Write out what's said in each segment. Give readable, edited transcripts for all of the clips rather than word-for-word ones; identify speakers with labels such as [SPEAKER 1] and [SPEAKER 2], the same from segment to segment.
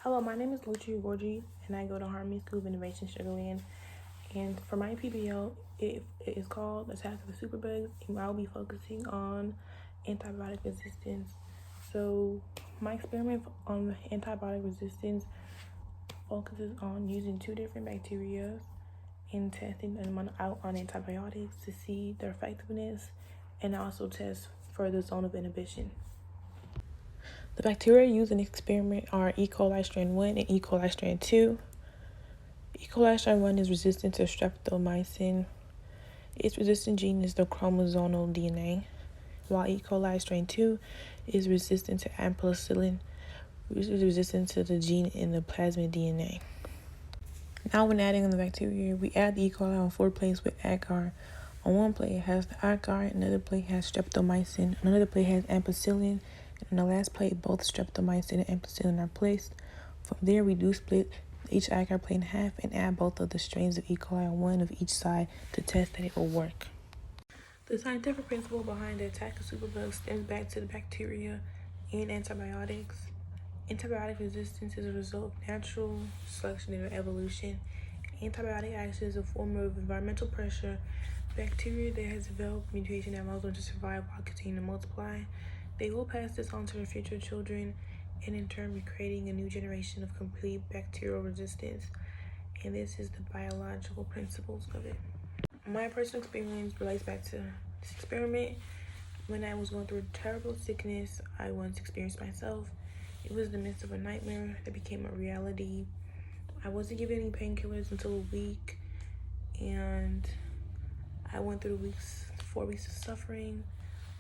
[SPEAKER 1] Hello, my name is Lucia Gorgie, and I go to Harmony School of Innovation, Sugar Land. And for my PBL, it is called Attack of the Superbugs, and I'll be focusing on antibiotic resistance. So my experiment on antibiotic resistance focuses on using two different bacteria and testing them out on antibiotics to see their effectiveness and also test for the zone of inhibition. The bacteria used in the experiment are E. coli strain 1 and E. coli strain 2. E. coli strain 1 is resistant to streptomycin. Its resistant gene is the chromosomal DNA, while E. coli strain 2 is resistant to ampicillin, which is resistant to the gene in the plasmid DNA. Now when adding in the bacteria, we add the E. coli on 4 plates with agar. On one plate it has the agar, another plate has streptomycin, another plate has ampicillin, and on the last plate both streptomycin and ampicillin are placed. From there we do split each agar plate in half and add both of the strains of E. coli on one of each side to test that it will work. The scientific principle behind the attack of superbugs stems back to the bacteria and antibiotics. Antibiotic resistance is a result of natural selection and evolution. Antibiotic action is a form of environmental pressure. Bacteria that has developed mutation that allows them to survive while continuing to multiply. They will pass this on to their future children and in turn be creating a new generation of complete bacterial resistance. And this is the biological principles of it. My personal experience relates back to this experiment. When I was going through a terrible sickness I once experienced myself, it was in the midst of a nightmare that became a reality. I wasn't given any painkillers until a week, and I went through 4 weeks of suffering.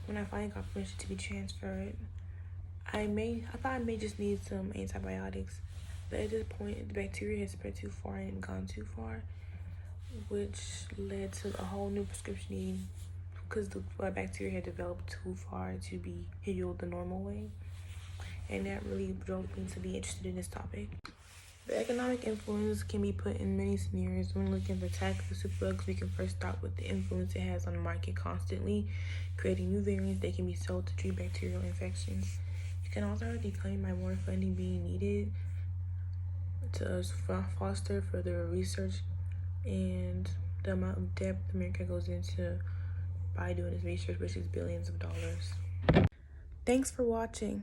[SPEAKER 1] When I finally got permission to be transferred, I thought I may just need some antibiotics, but at this point the bacteria had spread too far and gone too far, which led to a whole new prescription need because the bacteria had developed too far to be healed the normal way. And that really drove me to be interested in this topic. The economic influence can be put in many scenarios. When looking at the attack of the superbugs, we can first start with the influence it has on the market constantly, creating new variants that can be sold to treat bacterial infections. It can also have declined by more funding being needed to foster further research and the amount of depth America goes into by doing this research, which is billions of dollars. Thanks for watching.